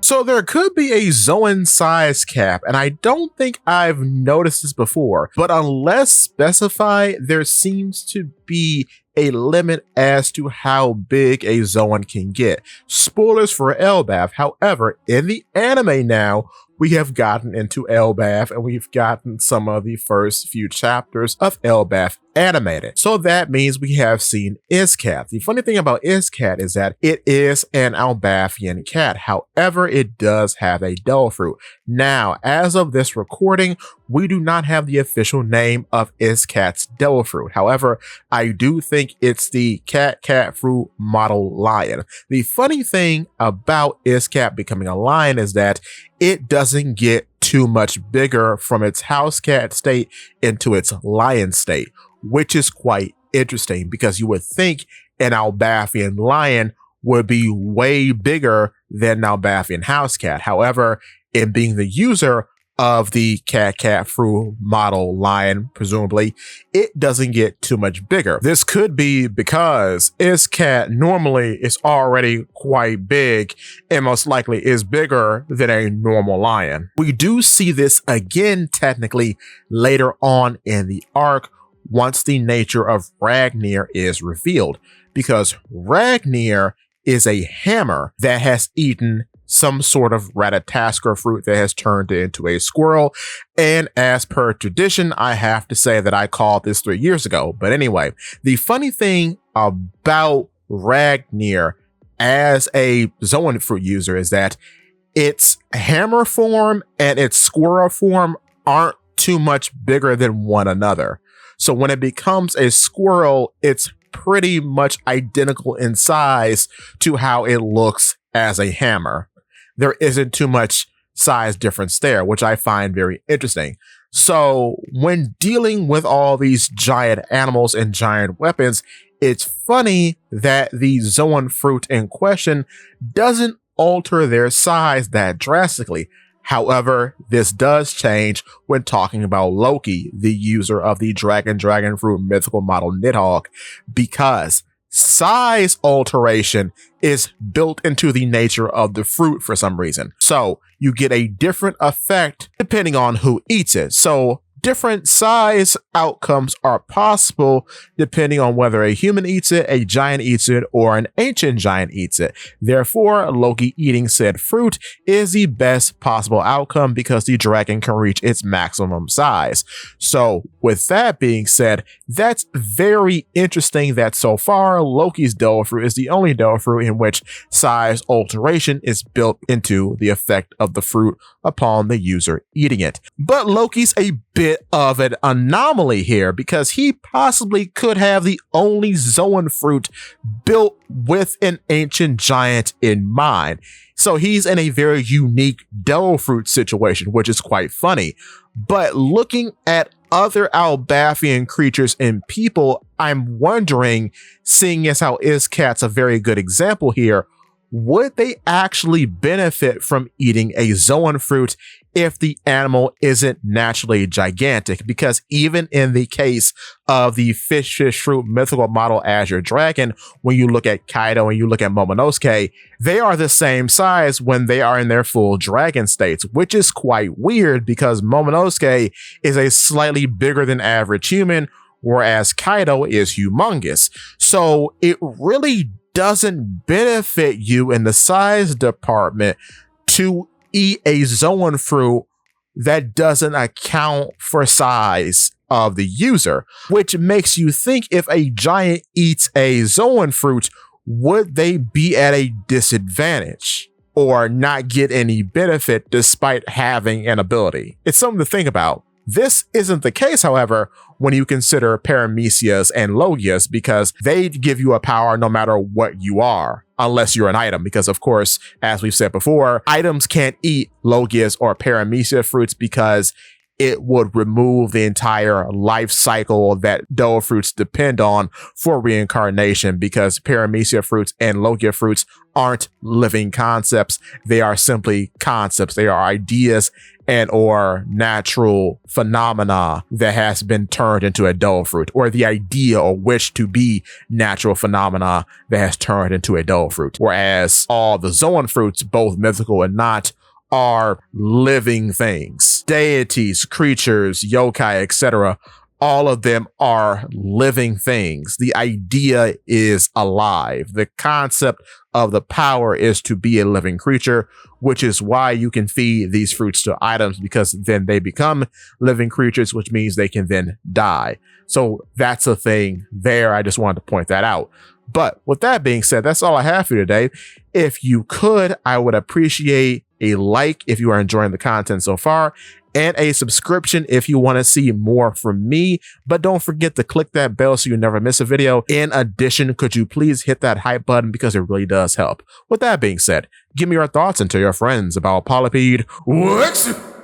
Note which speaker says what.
Speaker 1: So there could be a Zoan size cap, and I don't think I've noticed this before, but unless specified, there seems to be a limit as to how big a Zoan can get. Spoilers for Elbaf, however, in the anime now, we have gotten into Elbaf and we've gotten some of the first few chapters of Elbaf animated. So that means we have seen Iscat. The funny thing about Iscat is that it is an Elbafian cat. However, it does have a devil fruit. Now, as of this recording, we do not have the official name of Iscat's devil fruit. However, I do think it's the cat fruit model lion. The funny thing about Iscat becoming a lion is that it doesn't get too much bigger from its house cat state into its lion state, which is quite interesting because you would think an Elbafian lion would be way bigger than an Elbafian house cat. However, in being the user of the cat fruit model lion, presumably, it doesn't get too much bigger. This could be because Iscat normally is already quite big and most likely is bigger than a normal lion. We do see this again technically later on in the arc once the nature of Ragnir is revealed, because Ragnir is a hammer that has eaten some sort of Ratatoskr fruit that has turned into a squirrel. And as per tradition, I have to say that I called this 3 years ago. But anyway, the funny thing about Ragnir as a Zoan fruit user is that its hammer form and its squirrel form aren't too much bigger than one another. So when it becomes a squirrel, it's pretty much identical in size to how it looks as a hammer. There isn't too much size difference there, which I find very interesting. So when dealing with all these giant animals and giant weapons, it's funny that the Zoan fruit in question doesn't alter their size that drastically. However, this does change when talking about Loki, the user of the dragon fruit mythical model Nidhogg, because size alteration is built into the nature of the fruit for some reason. So you get a different effect depending on who eats it. So different size outcomes are possible depending on whether a human eats it, a giant eats it, or an ancient giant eats it. Therefore, Loki eating said fruit is the best possible outcome because the dragon can reach its maximum size. So with that being said, that's very interesting that so far Loki's devil fruit is the only devil fruit in which size alteration is built into the effect of the fruit upon the user eating it. But Loki's a bit of an anomaly here because he possibly could have the only Zoan fruit built with an ancient giant in mind. So he's in a very unique devil fruit situation, which is quite funny. But looking at other Elbafian creatures and people, I'm wondering, seeing as how Iscat's a very good example here, would they actually benefit from eating a Zoan fruit if the animal isn't naturally gigantic? Because even in the case of the fish fruit mythical model Azure Dragon, when you look at Kaido and you look at Momonosuke, they are the same size when they are in their full dragon states, which is quite weird because Momonosuke is a slightly bigger than average human, whereas Kaido is humongous. So it really doesn't benefit you in the size department to eat a Zoan fruit that doesn't account for size of the user, which makes you think if a giant eats a Zoan fruit, would they be at a disadvantage or not get any benefit despite having an ability? It's something to think about. This isn't the case, however, when you consider Paramecias and Logias, because they give you a power no matter what you are, unless you're an item. Because of course, as we've said before, items can't eat Logias or Paramecia fruits because it would remove the entire life cycle that devil fruits depend on for reincarnation, because Paramecia fruits and Logia fruits aren't living concepts. They are simply concepts. They are ideas and or natural phenomena that has been turned into a dull fruit, or the idea or wish to be natural phenomena that has turned into a dull fruit. Whereas all the Zoan fruits, both mythical and not, are living things. Deities, creatures, yokai, etc. All of them are living things. The idea is alive. The concept of the power is to be a living creature, which is why you can feed these fruits to items, because then they become living creatures, which means they can then die. So that's a thing there. I just wanted to point that out. But with that being said, that's all I have for you today. If you could, I would appreciate a like if you are enjoying the content so far, and a subscription if you want to see more from me. But don't forget to click that bell so you never miss a video. In addition, could you please hit that hype button, because it really does help. With that being said, give me your thoughts and tell your friends about Polypede X.